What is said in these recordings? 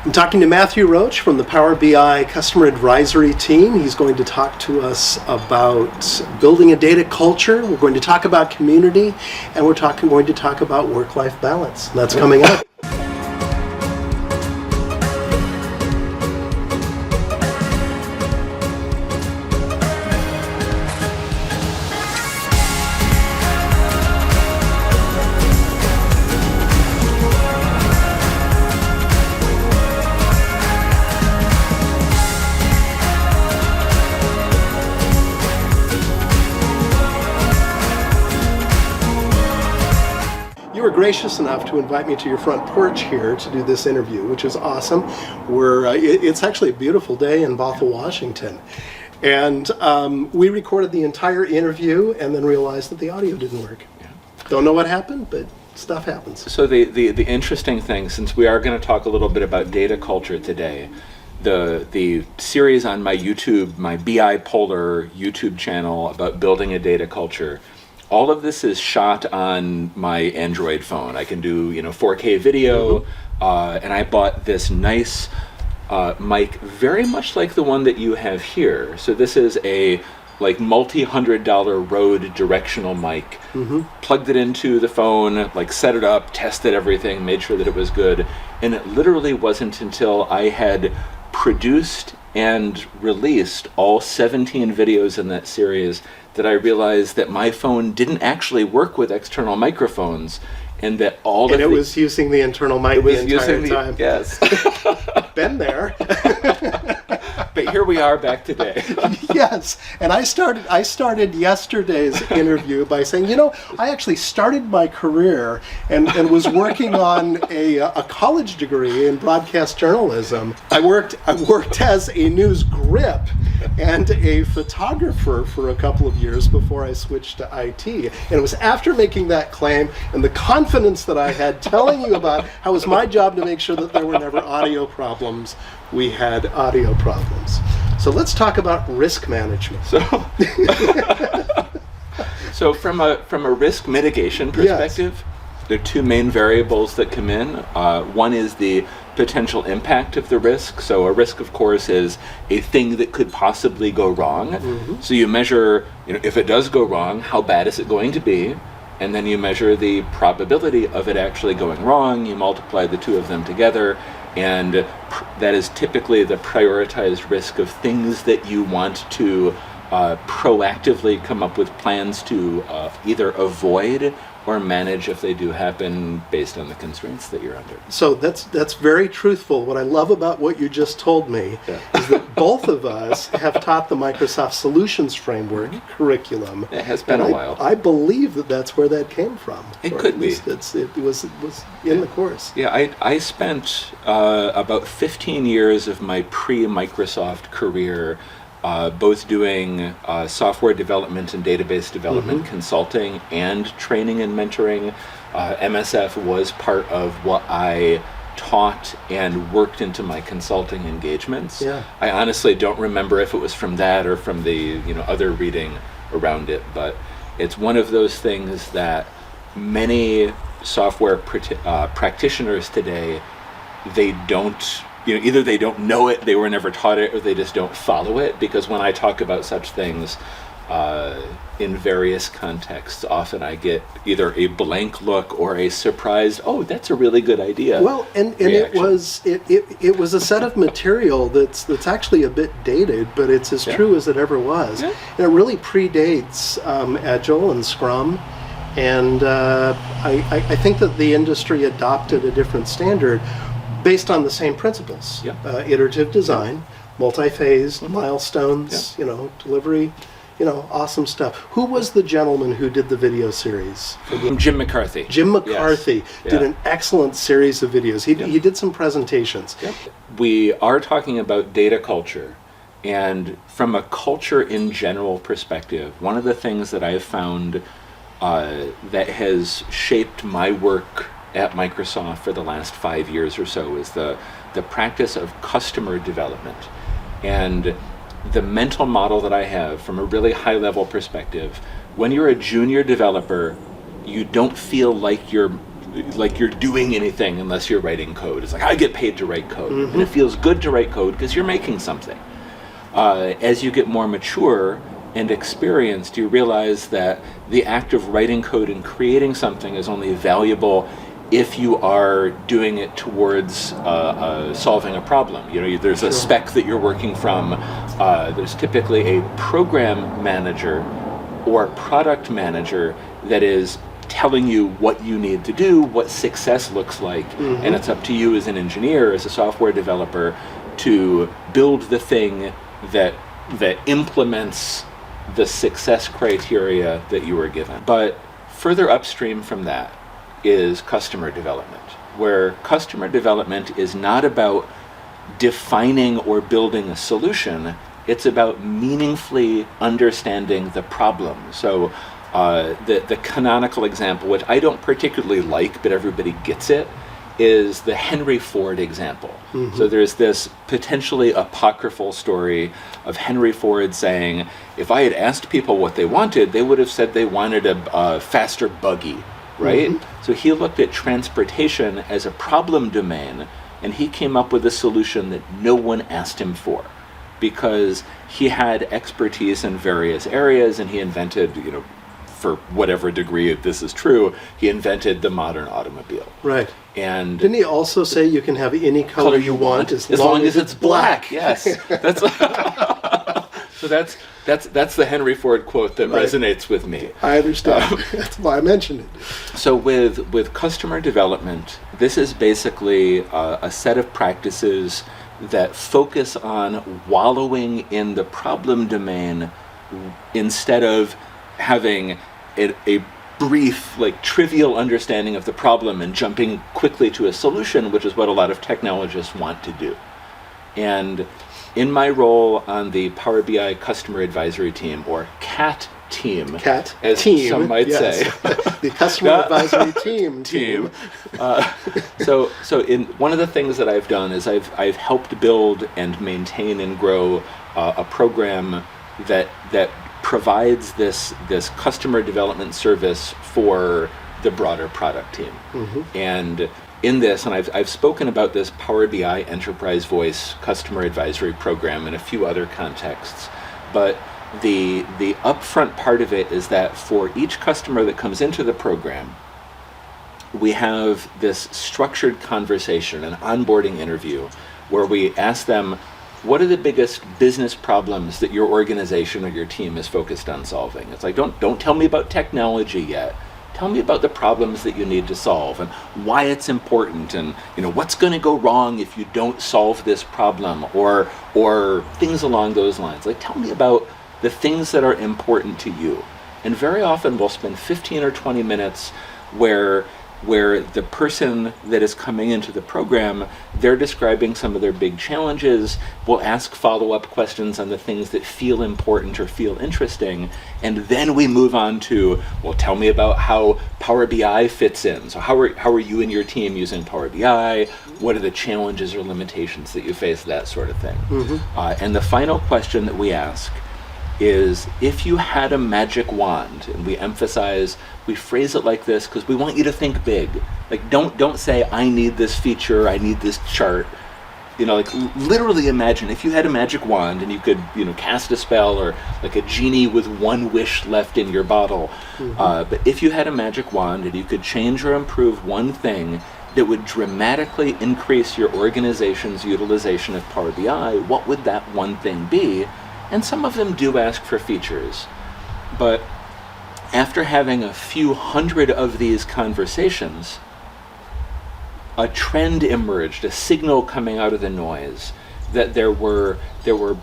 I'm talking to Matthew Roche from the Power BI Customer Advisory Team. He's going to talk to us about building a data culture. We're going to talk about community, and we're going to talk about work-life balance. That's coming up. You were gracious enough to invite me to your front porch here to do this interview, which is awesome. It's actually a beautiful day in Bothell, Washington. And we recorded the entire interview and then realized that the audio didn't work. Yeah. Don't know what happened, but stuff happens. So the interesting thing, since we are going to talk a little bit about data culture today, the series on my YouTube, my BI Polar YouTube channel about building a data culture, all of this is shot on my Android phone. I can do 4K video, and I bought this nice mic, very much like the one that you have here. So this is a multi-$100 Rode directional mic. Plugged it into the phone, set it up, tested everything, made sure that it was good, and it literally wasn't until I had produced and released all 17 videos in that series that I realized that my phone didn't actually work with external microphones, and that it was using the internal mic the entire time. Yes. Been there. But here we are back today. Yes, and I started yesterday's interview by saying, I actually started my career and was working on a college degree in broadcast journalism. I worked as a news grip and a photographer for a couple of years before I switched to IT. And it was after making that claim and the confidence that I had telling you about how it was my job to make sure that there were never audio problems, we had audio problems. So let's talk about risk management. So from a risk mitigation perspective, yes, there are two main variables that come in. One is the potential impact of the risk. So a risk, of course, is a thing that could possibly go wrong. So you measure, if it does go wrong, how bad is it going to be? And then you measure the probability of it actually going wrong. You multiply the two of them together, and that is typically the prioritized risk of things that you want to proactively come up with plans to either avoid or manage if they do happen based on the constraints that you're under. So that's very truthful. What I love about what you just told me is that both of us have taught the Microsoft Solutions Framework curriculum. It has been a while. I believe that that's where that came from. It could be. It was in the course. Yeah, I spent about 15 years of my pre-Microsoft career both doing software development and database development, consulting, and training and mentoring. MSF was part of what I taught and worked into my consulting engagements. Yeah. I honestly don't remember if it was from that or from the other reading around it, but it's one of those things that many software practitioners today, they don't. Either they don't know it, they were never taught it, or they just don't follow it. Because when I talk about such things in various contexts, often I get either a blank look or a surprised, "Oh, that's a really good idea." Well, and it was a set of material that's actually a bit dated, but it's as true as it ever was. Yeah. And it really predates Agile and Scrum, and I think that the industry adopted a different standard based on the same principles. Iterative design, multi-phased, milestones, delivery, awesome stuff. Who was the gentleman who did the video series? Jim McCarthy. Jim McCarthy did an excellent series of videos. He did some presentations. We are talking about data culture, and from a culture in general perspective, one of the things that I've found that has shaped my work at Microsoft for the last 5 years or so is the practice of customer development. And the mental model that I have from a really high level perspective, when you're a junior developer, you don't feel like you're like you're doing anything unless you're writing code. It's like, I get paid to write code. And it feels good to write code because you're making something. As you get more mature and experienced, you realize that the act of writing code and creating something is only valuable if you are doing it towards solving a problem. There's a spec that you're working from. There's typically a program manager or product manager that is telling you what you need to do, what success looks like, and it's up to you as an engineer, as a software developer, to build the thing that implements the success criteria that you were given. But further upstream from that is customer development, where customer development is not about defining or building a solution, it's about meaningfully understanding the problem. So the canonical example, which I don't particularly like, but everybody gets it, is the Henry Ford example. So there's this potentially apocryphal story of Henry Ford saying, if I had asked people what they wanted, they would have said they wanted a faster buggy, right? So he looked at transportation as a problem domain, and he came up with a solution that no one asked him for, because he had expertise in various areas, and he invented, for whatever degree this is true, he invented the modern automobile. Right. And didn't he also say you can have any color you want as long as it's black? Yes. That's so that's the Henry Ford quote that resonates with me. I understand. That's why I mentioned it. So with customer development, this is basically a set of practices that focus on wallowing in the problem domain instead of having a brief, trivial understanding of the problem and jumping quickly to a solution, which is what a lot of technologists want to do. And in my role on the Power BI Customer Advisory Team, or CAT team, as some might say. The Customer Advisory Team. So in one of the things that I've done is I've helped build and maintain and grow a program that provides this customer development service for the broader product team. And in this, and I've spoken about this Power BI Enterprise Voice Customer Advisory Program in a few other contexts, but the upfront part of it is that for each customer that comes into the program, we have this structured conversation, an onboarding interview, where we ask them, what are the biggest business problems that your organization or your team is focused on solving? It's like, don't tell me about technology yet. Tell me about the problems that you need to solve and why it's important, and what's going to go wrong if you don't solve this problem, or things along those lines. Tell me about the things that are important to you. And very often we'll spend 15 or 20 minutes where the person that is coming into the program, they're describing some of their big challenges. We'll ask follow-up questions on the things that feel important or feel interesting, and then we move on to, well, tell me about how Power BI fits in. So how are you and your team using Power BI? What are the challenges or limitations that you face, that sort of thing. And the final question that we ask is, if you had a magic wand, and we phrase it like this because we want you to think big. Don't say, I need this feature, I need this chart. Literally imagine if you had a magic wand and you could, cast a spell, or like a genie with one wish left in your bottle. But if you had a magic wand and you could change or improve one thing that would dramatically increase your organization's utilization of Power BI, what would that one thing be? And some of them do ask for features, but after having a few hundred of these conversations, a trend emerged, a signal coming out of the noise, that there were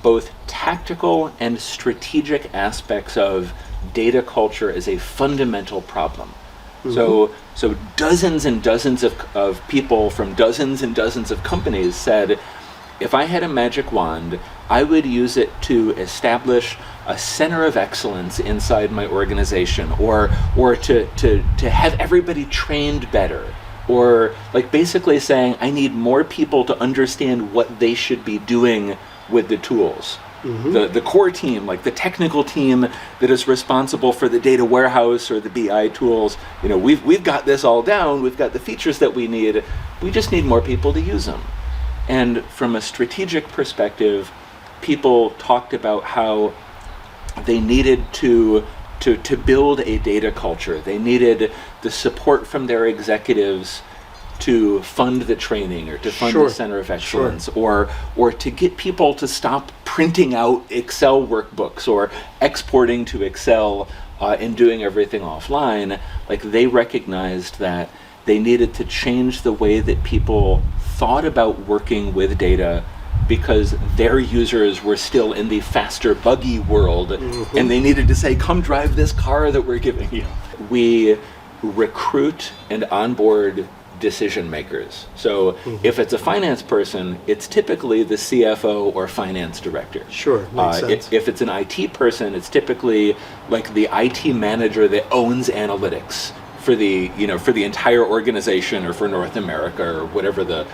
both tactical and strategic aspects of data culture as a fundamental problem. So dozens and dozens of people from dozens and dozens of companies said, if I had a magic wand, I would use it to establish a center of excellence inside my organization, or to have everybody trained better, or basically saying I need more people to understand what they should be doing with the tools. the core team, like the technical team that is responsible for the data warehouse or the BI tools, we've got this all down. We've got the features that we need. We just need more people to use them. And from a strategic perspective, people talked about how they needed to build a data culture. They needed the support from their executives to fund the training or to fund the Center of Excellence, or to get people to stop printing out Excel workbooks or exporting to Excel and doing everything offline. Like, they recognized that they needed to change the way that people thought about working with data, because their users were still in the faster, buggy world, and they needed to say, come drive this car that we're giving you. We recruit and onboard decision makers. So if it's a finance person, it's typically the CFO or finance director. Sure, makes sense. If it's an IT person, it's typically like the IT manager that owns analytics for the entire organization or for North America or whatever the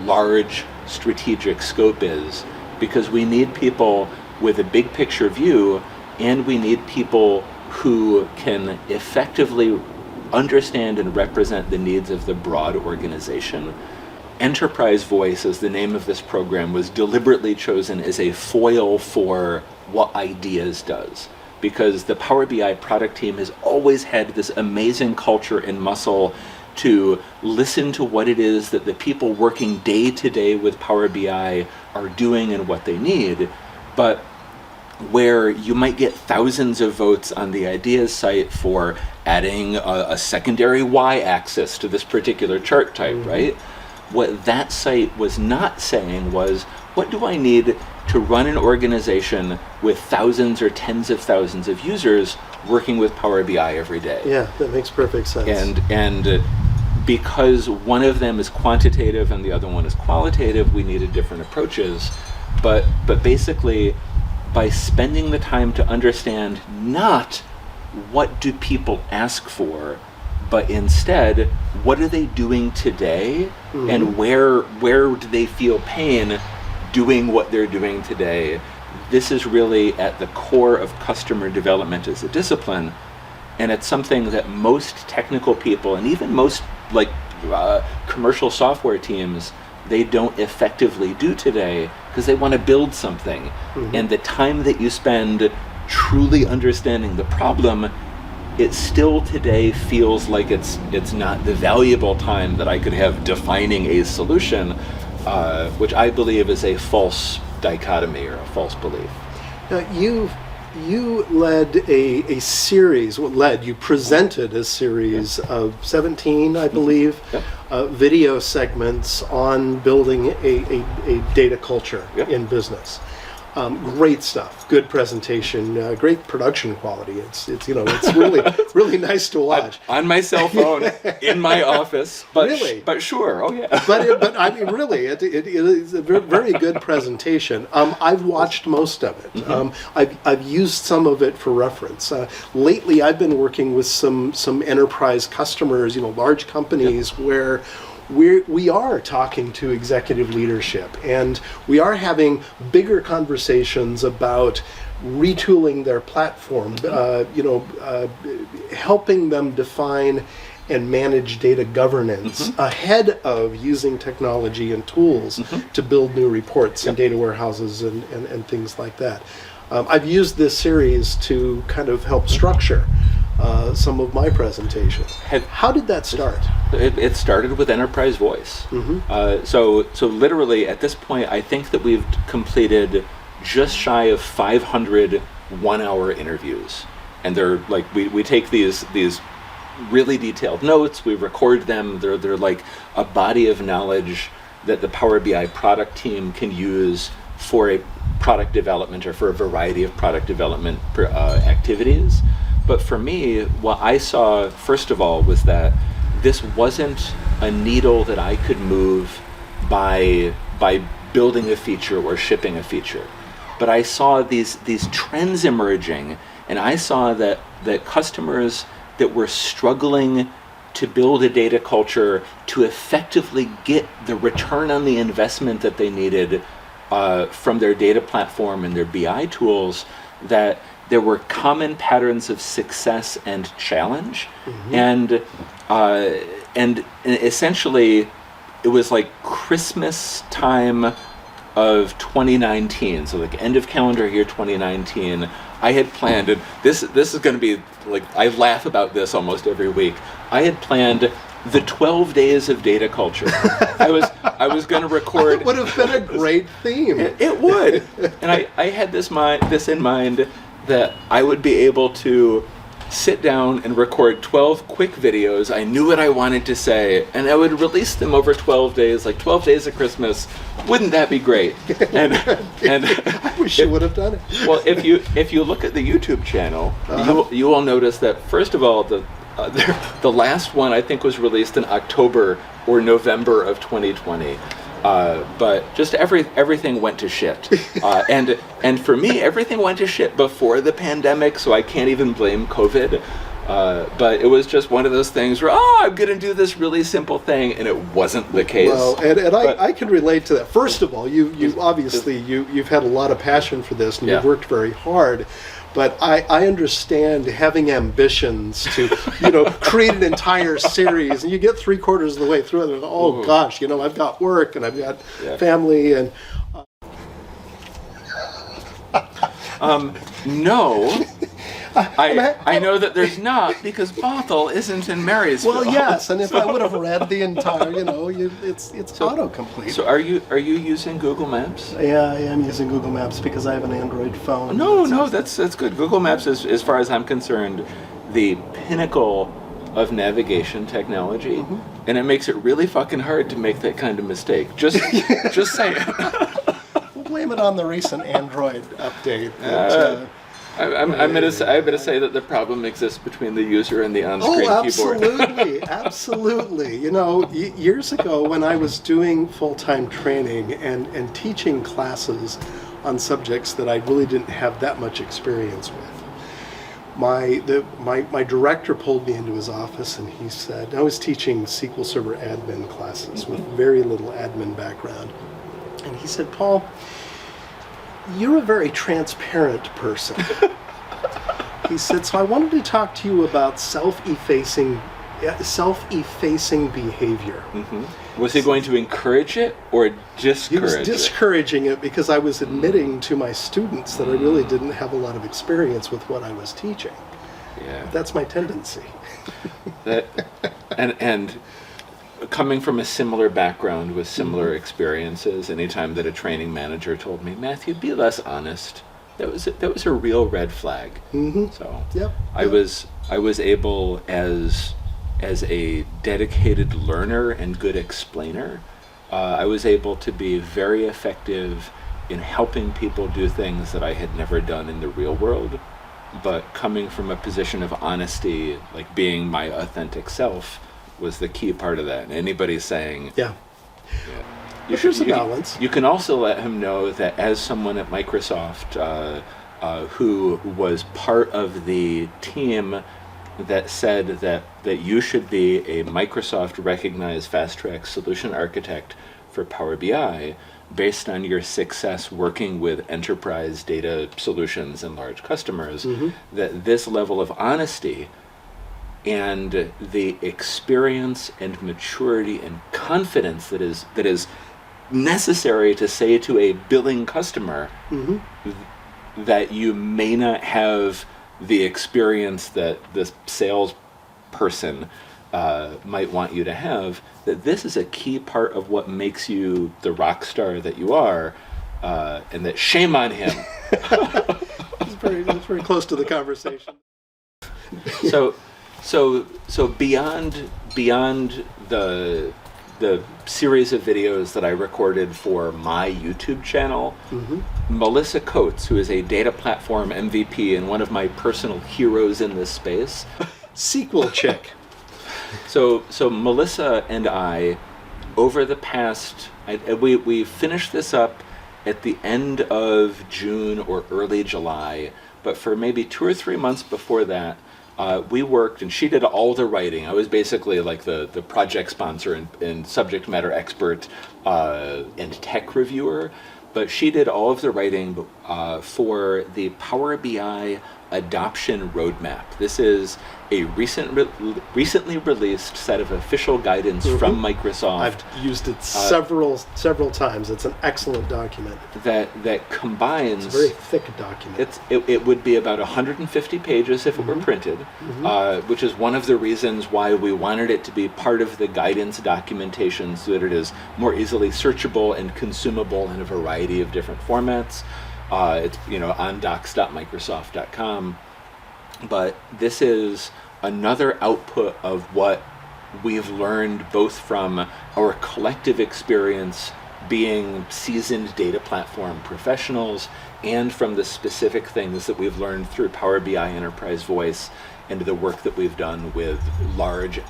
large strategic scope is, because we need people with a big picture view, and we need people who can effectively understand and represent the needs of the broad organization. Enterprise Voice, as the name of this program, was deliberately chosen as a foil for what Ideas does, because the Power BI product team has always had this amazing culture and muscle to listen to what it is that the people working day to day with Power BI are doing and what they need. But where you might get thousands of votes on the Ideas site for adding a secondary y-axis to this particular chart type, right? What that site was not saying was, what do I need to run an organization with thousands or tens of thousands of users working with Power BI every day? Yeah, that makes perfect sense. And because one of them is quantitative and the other one is qualitative, we needed different approaches. But basically, by spending the time to understand not what do people ask for, but instead, what are they doing today, and where do they feel pain doing what they're doing today? This is really at the core of customer development as a discipline, and it's something that most technical people and even most commercial software teams, they don't effectively do today, because they want to build something. And the time that you spend truly understanding the problem, it still today feels like it's not the valuable time that I could have defining a solution, which I believe is a false dichotomy or a false belief. Now, you led a series, you presented a series of 17, I believe, video segments on building a data culture in business. Great stuff, good presentation, great production quality. It's really nice to watch. On my cell phone, in my office, but really? But sure, oh yeah. but I mean, really, it is a very good presentation. I've watched most of it. I've used some of it for reference. Lately, I've been working with some enterprise customers, large companies where we are talking to executive leadership, and we are having bigger conversations about retooling their platform, helping them define and manage data governance ahead of using technology and tools to build new reports and data warehouses and things like that. I've used this series to kind of help structure some of my presentations. How did that start? It started with Enterprise Voice. So literally at this point, I think that we've completed just shy of 500 one-hour interviews, and they're like we take these really detailed notes, we record them. They're like a body of knowledge that the Power BI product team can use for a product development or for a variety of product development activities. But for me, what I saw, first of all, was that this wasn't a needle that I could move by building a feature or shipping a feature. But I saw these trends emerging, and I saw that customers that were struggling to build a data culture to effectively get the return on the investment that they needed from their data platform and their BI tools that there were common patterns of success and challenge, and essentially it was like Christmas time of 2019, so like end of calendar year 2019. I had planned, and this is going to be like, I laugh about this almost every week. I had planned the 12 days of data culture. I was going to record. It would have been a great theme. It would, and I had this in mind that I would be able to sit down and record 12 quick videos. I knew what I wanted to say, and I would release them over 12 days, like 12 days of Christmas. Wouldn't that be great? And I wish you would have done it. Well, if you look at the YouTube channel, you will notice that first of all, the last one I think was released in October or November of 2020. But just everything went to shit, and for me, everything went to shit before the pandemic, so I can't even blame COVID. But it was just one of those things where, I'm going to do this really simple thing, and it wasn't the case. Well, I can relate to that. First of all, you've obviously you've had a lot of passion for this, and you've worked very hard. But I understand having ambitions to, create an entire series, and you get 3/4 of the way through it, and gosh, I've got work and I've got family and. No. I know that there's not, because Bothell isn't in Marysville. Well, yes, and if I would have read the entire, it's autocomplete. So are you using Google Maps? Yeah, I am using Google Maps because I have an Android phone. No, that's good. Google Maps is, as far as I'm concerned, the pinnacle of navigation technology, and it makes it really fucking hard to make that kind of mistake. Just saying. We'll blame it on the recent Android update. I'm going to say that the problem exists between the user and the on-screen keyboard. Absolutely. Years ago when I was doing full-time training and teaching classes on subjects that I really didn't have that much experience with, my director pulled me into his office and he said, I was teaching SQL Server admin classes with very little admin background, and he said, Paul, you're a very transparent person. He said, so I wanted to talk to you about self-effacing behavior. Was he going to encourage it or discourage it? He was discouraging it because I was admitting to my students that I really didn't have a lot of experience with what I was teaching. Yeah. That's my tendency. And coming from a similar background with similar experiences, anytime that a training manager told me, Matthew, be less honest, that was a real red flag. So I was able, as a dedicated learner and good explainer, I was able to be very effective in helping people do things that I had never done in the real world. But coming from a position of honesty, like being my authentic self, was the key part of that. And anybody saying, There's a balance. You can also let him know that as someone at Microsoft who was part of the team that said that you should be a Microsoft recognized fast track solution architect for Power BI based on your success working with enterprise data solutions and large customers, that this level of honesty and the experience and maturity and confidence that is necessary to say to a billing customer that you may not have the experience that this sales person might want you to have, that this is a key part of what makes you the rock star that you are, and that shame on him. That's very close to the conversation. So beyond the series of videos that I recorded for my YouTube channel, Melissa Coates, who is a data platform MVP and one of my personal heroes in this space, sequel chick. So Melissa and I, over the past, we finished this up at the end of June or early July, but for maybe 2 or 3 months before that, we worked, and she did all the writing. I was basically like the project sponsor and subject matter expert and tech reviewer. but she did all of the writing for the Power BI adoption roadmap. This is a recently released set of official guidance from Microsoft. I've used it several times. It's an excellent document. That combines. It's a very thick document. It would be about 150 pages if it were printed, which is one of the reasons why we wanted it to be part of the guidance documentation, so that it is more easily searchable and consumable in a variety of different formats. It's on docs.microsoft.com. But this is another output of what we've learned both from our collective experience being seasoned data platform professionals, and from the specific things that we've learned through Power BI Enterprise Voice and the work that we've done with large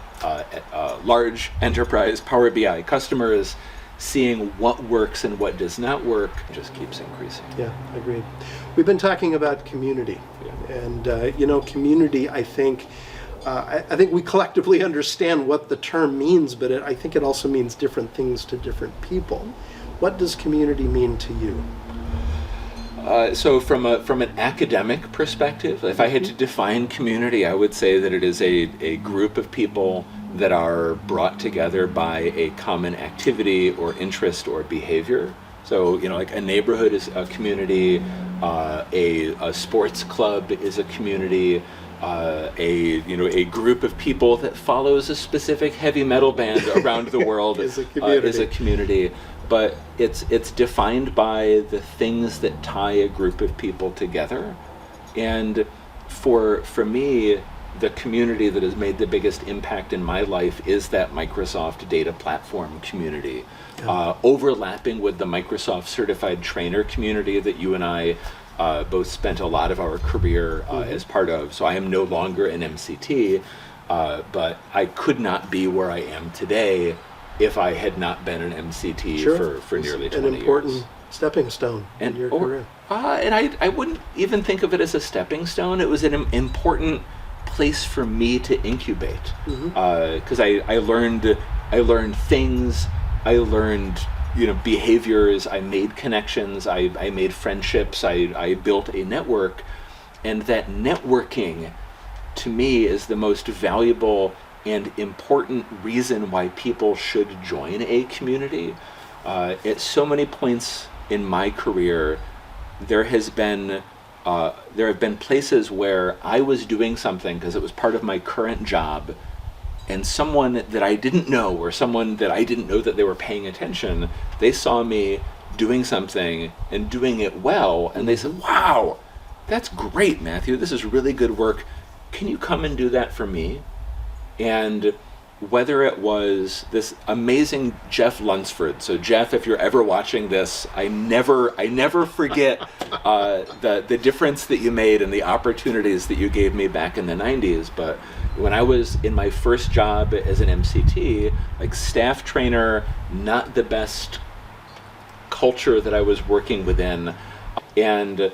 enterprise Power BI customers. Seeing what works and what does not work just keeps increasing. Yeah, agreed. We've been talking about community, and community. I think we collectively understand what the term means, but I think it also means different things to different people. What does community mean to you? So from an academic perspective, if I had to define community, I would say that it is a group of people that are brought together by a common activity or interest or behavior. So, like a neighborhood is a community, a sports club is a community, a group of people that follows a specific heavy metal band around the world is a community. But it's defined by the things that tie a group of people together. And for me, the community that has made the biggest impact in my life is that Microsoft data platform community, overlapping with the Microsoft certified trainer community that you and I both spent a lot of our career as part of. So I am no longer an MCT, but I could not be where I am today if I had not been an MCT for nearly 20 years. An important stepping stone in your career. And I wouldn't even think of it as a stepping stone. It was an important place for me to incubate, because I learned things, I learned behaviors, I made connections, I made friendships, I built a network, and that networking to me is the most valuable and important reason why people should join a community. At so many points in my career, there have been places where I was doing something because it was part of my current job, and someone that I didn't know, or someone that I didn't know that they were paying attention, they saw me doing something and doing it well, and they said, "Wow, that's great, Matthew. This is really good work. Can you come and do that for me?" And whether it was this amazing Jeff Lunsford. So Jeff, if you're ever watching this, I never forget the difference that you made and the opportunities that you gave me back in the 90s. But when I was in my first job as an MCT, like staff trainer, not the best culture that I was working within. And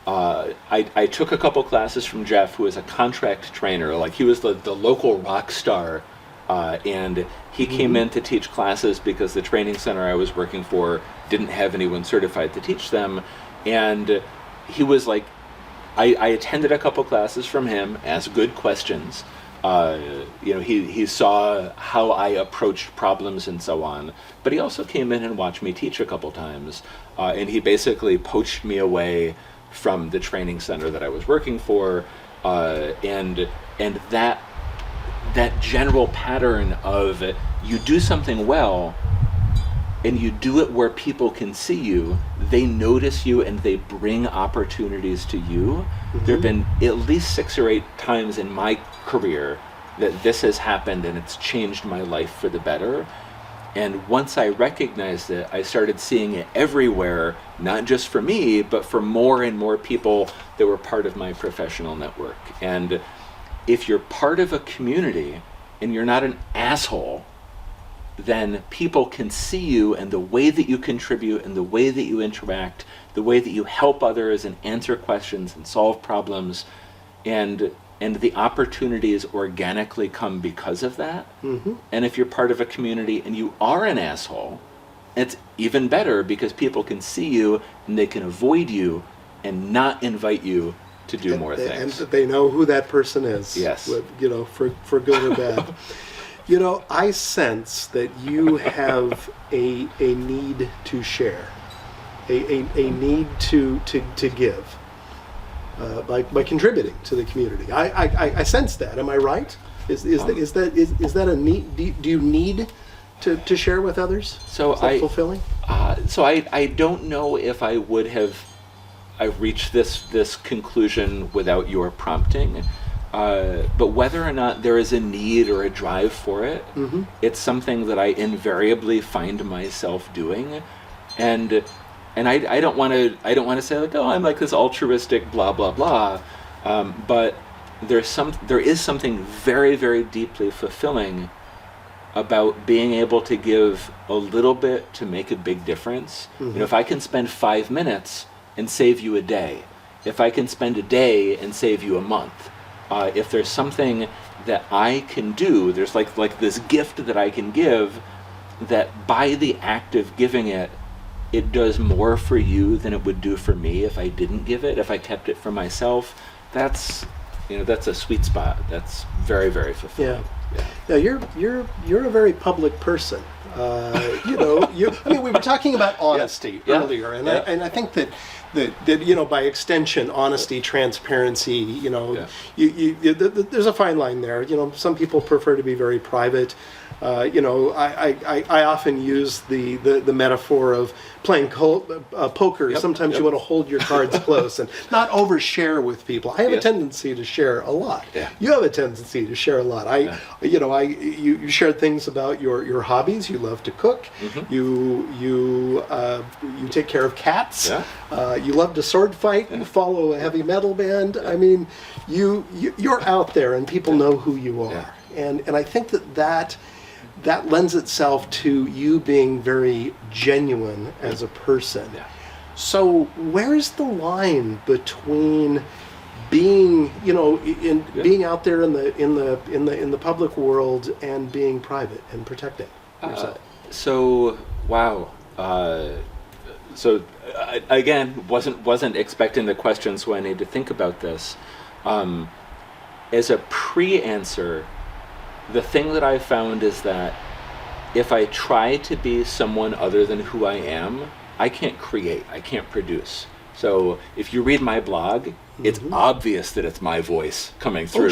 I took a couple classes from Jeff, who was a contract trainer. Like, he was the local rock star. And he came in to teach classes because the training center I was working for didn't have anyone certified to teach them. And he was like, I attended a couple classes from him, asked good questions. He saw how I approached problems and so on. But he also came in and watched me teach a couple times. And he basically poached me away from the training center that I was working for. And that general pattern of you do something well and you do it where people can see you, they notice you and they bring opportunities to you. There have been at least 6 or 8 times in my career that this has happened, and it's changed my life for the better. And once I recognized it, I started seeing it everywhere, not just for me, but for more and more people that were part of my professional network. And if you're part of a community and you're not an asshole, then people can see you and the way that you contribute and the way that you interact, the way that you help others and answer questions and solve problems, and the opportunities organically come because of that. And if you're part of a community and you are an asshole, it's even better because people can see you and they can avoid you and not invite you to do more things. And they know who that person is. Yes. For good or bad. I sense that you have a need to share, a need to give by contributing to the community. I sense that. Am I right? Is that a need? Do you need to share with others? So is that fulfilling? I don't know if I would have reached this conclusion without your prompting. But whether or not there is a need or a drive for it, it's something that I invariably find myself doing, and I don't want to say like, oh, I'm like this altruistic blah blah blah, but there is something very, very deeply fulfilling about being able to give a little bit to make a big difference. If I can spend 5 minutes and save you a day, if I can spend a day and save you a month. If there's something that I can do, there's like this gift that I can give, that by the act of giving it, it does more for you than it would do for me if I didn't give it, if I kept it for myself. That's a sweet spot. That's very, very fulfilling. Yeah. You're a very public person. We were talking about honesty earlier, and I think that by extension, honesty, transparency, there's a fine line there. Some people prefer to be very private. I often use the metaphor of playing poker. Sometimes you want to hold your cards close and not overshare with people. I have a tendency to share a lot. You have a tendency to share a lot. You shared things about your hobbies. You love to cook. You take care of cats. You love to sword fight. You follow a heavy metal band. I mean, you're out there and people know who you are. And I think that lends itself to you being very genuine as a person. So where's the line between being, being out there in the public world and being private and protecting yourself? Again, wasn't expecting the question, so I need to think about this. As a pre-answer, the thing that I found is that if I try to be someone other than who I am, I can't create, I can't produce. So if you read my blog, it's obvious that it's my voice coming through.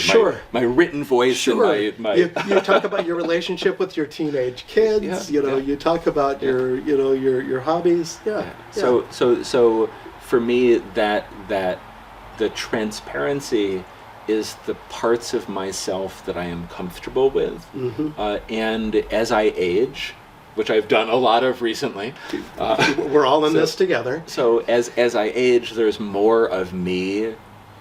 My written voice and my you talk about your relationship with your teenage kids, you talk about your hobbies. So for me that the transparency is the parts of myself that I am comfortable with. And as I age, which I've done a lot of recently. We're all in this together. So as I age, there's more of me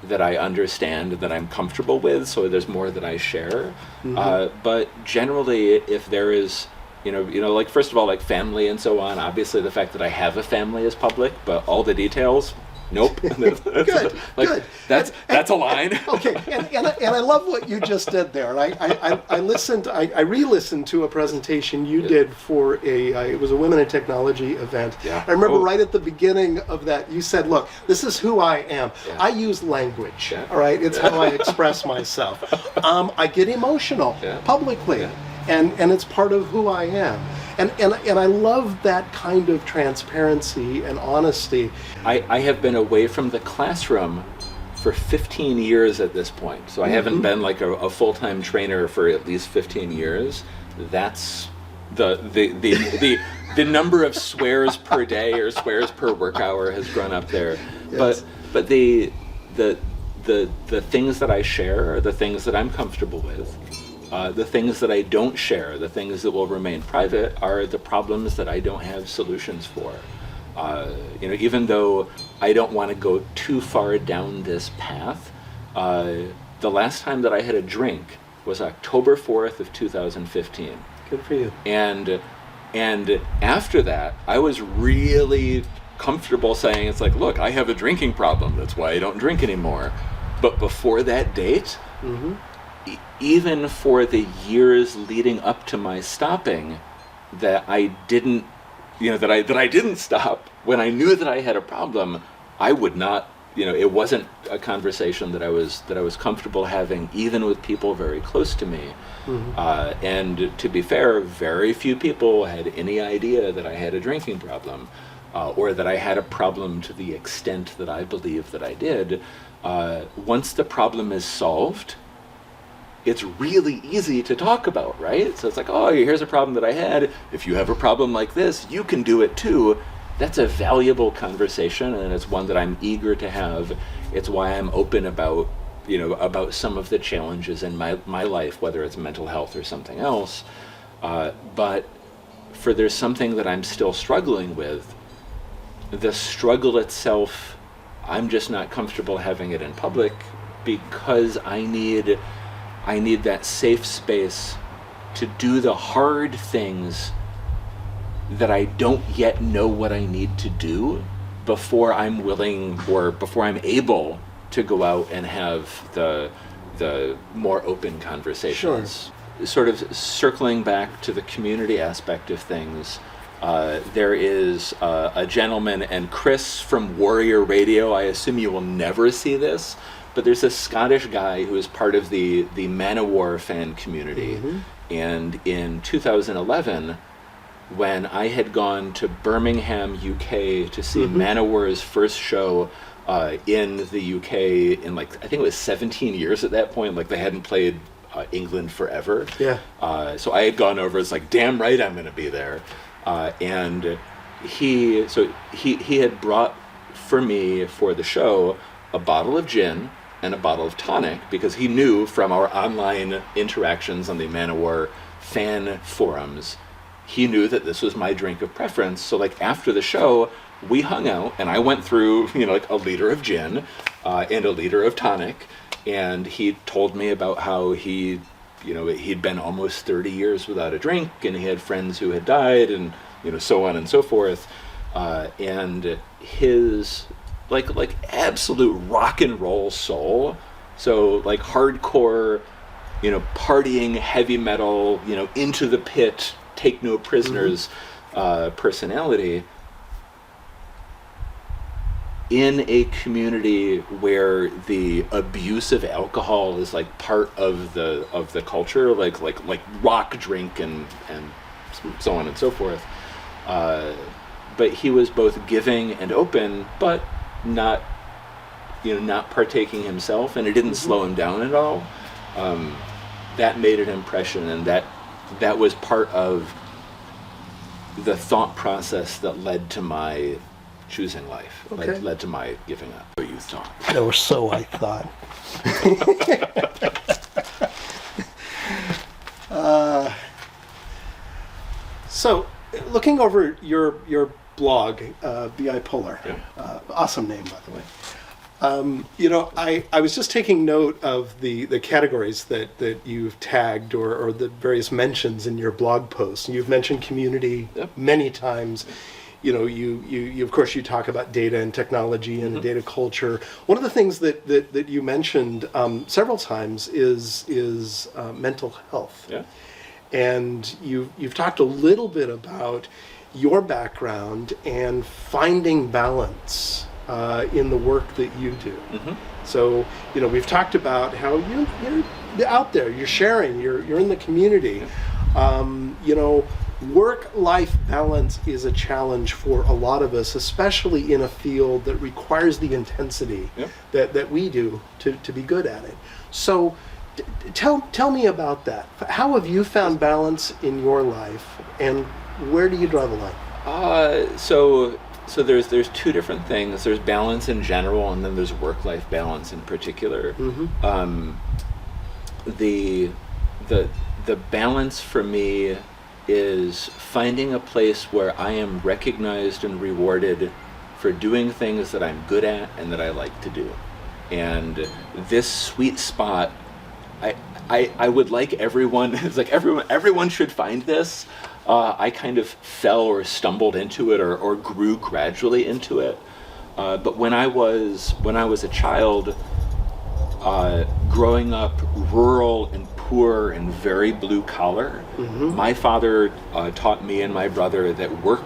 that I understand, that I'm comfortable with, so there's more that I share. But generally, if there is, like first of all, like family and so on, obviously the fact that I have a family is public, but all the details, nope. Good. That's a line. Okay, and I love what you just did there. And I re-listened to a presentation you did for it was a Women in Technology event. I remember right at the beginning of that, you said, look, this is who I am. I use language, all right? It's how I express myself. I get emotional publicly, and it's part of who I am. And I love that kind of transparency and honesty. I have been away from the classroom for 15 years at this point. So I haven't been like a full-time trainer for at least 15 years. That's the number of swears per day or swears per work hour has grown up there. But the things that I share are the things that I'm comfortable with. The things that I don't share, the things that will remain private, are the problems that I don't have solutions for. Even though I don't want to go too far down this path, the last time that I had a drink was October 4th of 2015. Good for you. And after that, I was really comfortable saying, it's like, look, I have a drinking problem. That's why I don't drink anymore. But before that date, even for the years leading up to my stopping, that I didn't, that I didn't stop when I knew that I had a problem. I would not, it wasn't a conversation that I was comfortable having, even with people very close to me. And to be fair, very few people had any idea that I had a drinking problem, or that I had a problem to the extent that I believe that I did. Once the problem is solved, it's really easy to talk about, right? So it's like, oh, here's a problem that I had. If you have a problem like this, you can do it too. That's a valuable conversation, and it's one that I'm eager to have. It's why I'm open about, about some of the challenges in my life, whether it's mental health or something else. But for there's something that I'm still struggling with, the struggle itself, I'm just not comfortable having it in public, because I need that safe space to do the hard things that I don't yet know what I need to do before I'm willing, or before I'm able to go out and have the more open conversations. Sure. Sort of circling back to the community aspect of things, there is a gentleman, and Chris from Warrior Radio, I assume you will never see this, but there's a Scottish guy who is part of the Manowar fan community. And in 2011, when I had gone to Birmingham, UK to see Manowar's first show in the UK in I think it was 17 years at that point, they hadn't played England forever. Yeah. So I had gone over, it's damn right I'm going to be there. And he had brought for me for the show a bottle of gin and a bottle of tonic, because he knew from our online interactions on the Manowar fan forums, he knew that this was my drink of preference. So after the show, we hung out, and I went through a liter of gin and a liter of tonic, and he told me about how he'd been almost 30 years without a drink, and he had friends who had died, and so on and so forth, and his absolute rock and roll soul, so hardcore, partying heavy metal, into the pit, take no prisoners personality, in a community where the abuse of alcohol is part of the culture, like rock drink and so on and so forth. But he was both giving and open, but not partaking himself, and it didn't slow him down at all. That made an impression, and that was part of the thought process that led to my choosing life, led to my giving up. What you thought? Or so I thought. So, looking over your blog, Bipolar, awesome name, by the way. I was just taking note of the categories that you've tagged, or the various mentions in your blog posts. You've mentioned community many times. You of course you talk about data and technology and data culture. One of the things that you mentioned several times is mental health. Yeah. And you've talked a little bit about your background and finding balance in the work that you do. So, we've talked about how you're out there, you're sharing, you're in the community. Work-life balance is a challenge for a lot of us, especially in a field that requires the intensity that we do to be good at it. So tell me about that. How have you found balance in your life, and where do you draw the line? So there's two different things. There's balance in general, and then there's work-life balance in particular. The balance for me is finding a place where I am recognized and rewarded for doing things that I'm good at and that I like to do. And this sweet spot, I would like everyone, it's everyone should find this. I kind of fell or stumbled into it, or grew gradually into it. But when I was a child, growing up rural and poor and very blue collar. My father taught me and my brother that work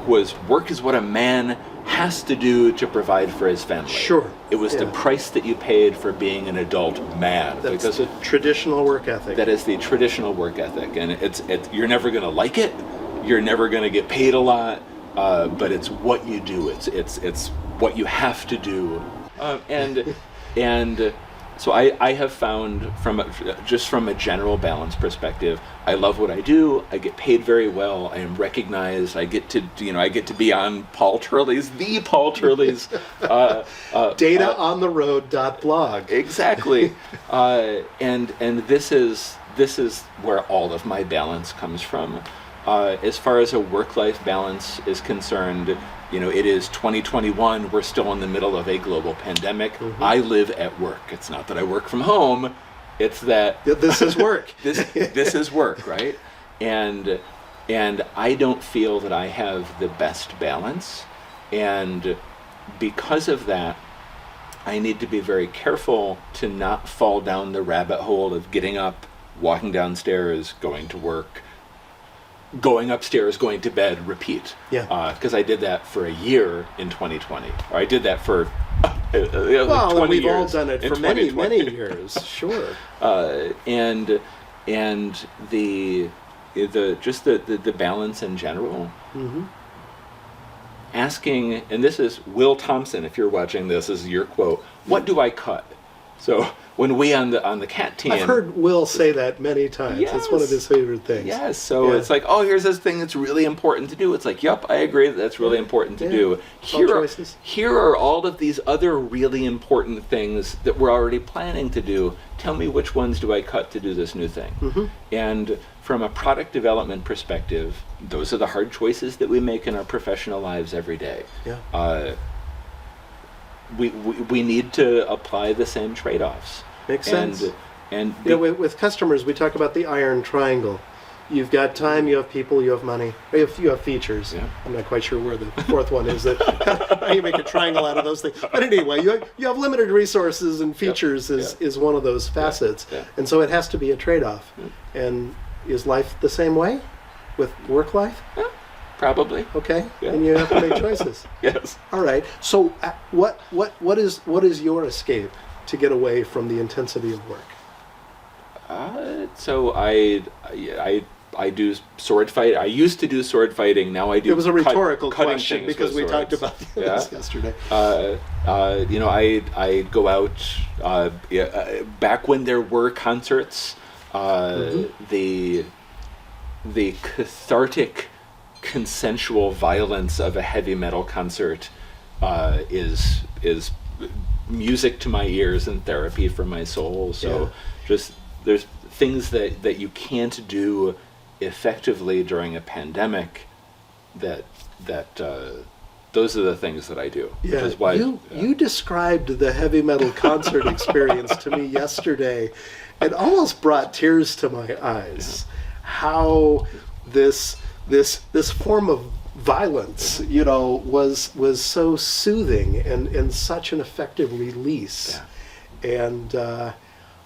is what a man has to do to provide for his family. Sure. It was the price that you paid for being an adult man. That's because the traditional work ethic. That is the traditional work ethic, and it's you're never going to like it. You're never going to get paid a lot, but it's what you do. It's what you have to do, and so I have found from a general balance perspective, I love what I do. I get paid very well. I am recognized. I get to be on Paul Turley's dataontheroad.blog. Exactly, and this is where all of my balance comes from. As far as a work-life balance is concerned, it is 2021. We're still in the middle of a global pandemic. I live at work. It's not that I work from home. It's that this is work. this is work, right? And I don't feel that I have the best balance. And because of that, I need to be very careful to not fall down the rabbit hole of getting up, walking downstairs, going to work, going upstairs, going to bed, repeat. Yeah. Because I did that for a year in 2020. Or I did that for like 20 we've years all done it for many years. Sure. And the balance in general. Asking, and this is Will Thompson, if you're watching this is your quote, what do I cut? So when we on the cat team, I've heard Will say that many times. Yes. It's one of his favorite things. Yes. So it's like, oh, here's this thing that's really important to do. It's like, yep, I agree that's really important to do. Here are all of these other really important things that we're already planning to do. Tell me which ones do I cut to do this new thing? And from a product development perspective, those are the hard choices that we make in our professional lives every day. Yeah. We need to apply the same trade-offs. Makes sense. With customers, we talk about the iron triangle. You've got time, you have people, you have money, you have features. Yeah. I'm not quite sure where the fourth one is. How you make a triangle out of those things. But anyway, you have limited resources, and features is one of those facets. Yeah. And so it has to be a trade-off. And is life the same way with work life? Yeah, probably. Okay. Yeah. And you have to make choices. Yes. All right. So what is your escape to get away from the intensity of work? So I do sword fight. I used to do sword fighting. Now I do. It was a rhetorical cutting question things because with we swords. talked about this yesterday. I go out back when there were concerts. The cathartic, consensual violence of a heavy metal concert is music to my ears and therapy for my soul. So just there's things that you can't do effectively during a pandemic that those are the things that I do. Yeah, which is why you described the heavy metal concert experience to me yesterday. It almost brought tears to my eyes. How this form of violence, was so soothing and such an effective release. Yeah. And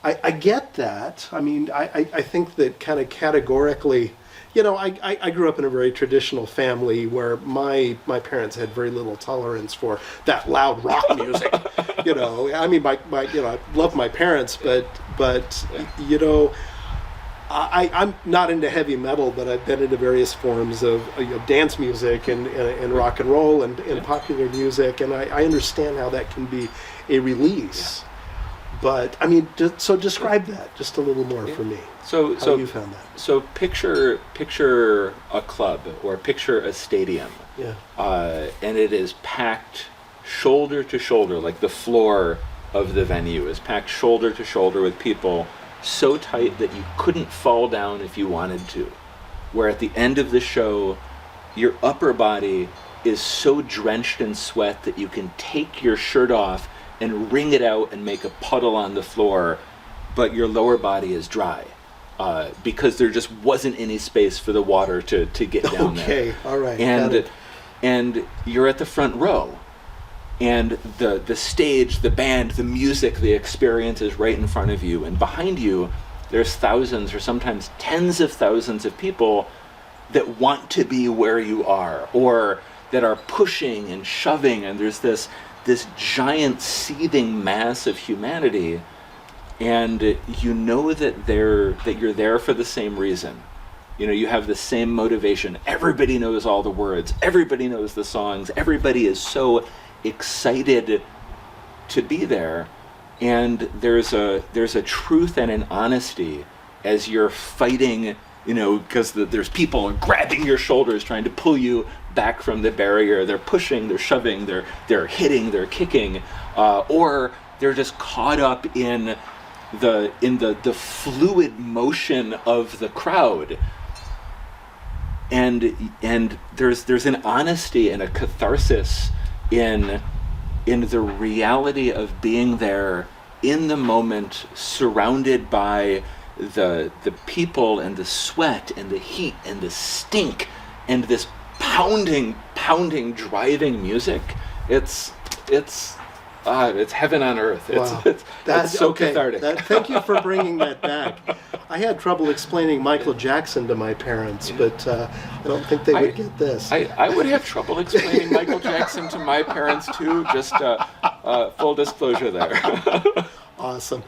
I get that. I mean, I think that kind of categorically, I grew up in a very traditional family where my parents had very little tolerance for that loud rock music. I mean, I love my parents, but I'm not into heavy metal, but I've been into various forms of dance music and rock and roll and popular music, and I understand how that can be a release. Yeah. But I mean, so describe that just a little more for me. So you found that. So picture a club or picture a stadium. Yeah. And it is packed shoulder to shoulder, like the floor of the venue is packed shoulder to shoulder with people so tight that you couldn't fall down if you wanted to. Where at the end of the show, your upper body is so drenched in sweat that you can take your shirt off and wring it out and make a puddle on the floor, but your lower body is dry because there just wasn't any space for the water to get down there. Okay, all right. And you're at the front row, and the stage, the band, the music, the experience is right in front of you, and behind you, there's thousands or sometimes tens of thousands of people that want to be where you are, or that are pushing and shoving, and there's this giant seething mass of humanity, and you know that you're there for the same reason. You know, you have the same motivation. Everybody knows all the words. Everybody knows the songs. Everybody is so excited to be there. And there's a truth and an honesty as you're fighting, you know, because there's people grabbing your shoulders, trying to pull you back from the barrier. They're pushing, they're shoving, they're hitting, they're kicking, or they're just caught up in the fluid motion of the crowd. And there's an honesty and a catharsis in the reality of being there in the moment, surrounded by the people and the sweat and the heat and the stink and this pounding, driving music. It's heaven on earth. Wow. It's so cathartic. Thank you for bringing that back. I had trouble explaining Michael Jackson to my parents, but I don't think they would get this. I would have trouble explaining Michael Jackson to my parents too, just full disclosure there. Awesome.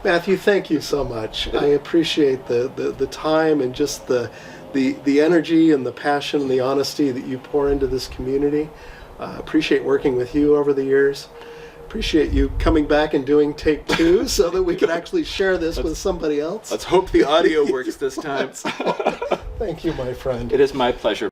Matthew, thank you so much. I appreciate the time and just the energy and the passion and the honesty that you pour into this community. Appreciate working with you over the years. Appreciate you coming back and doing take 2 so that we can actually share this with somebody else. Let's hope the audio works this time. Thank you, my friend. It is my pleasure.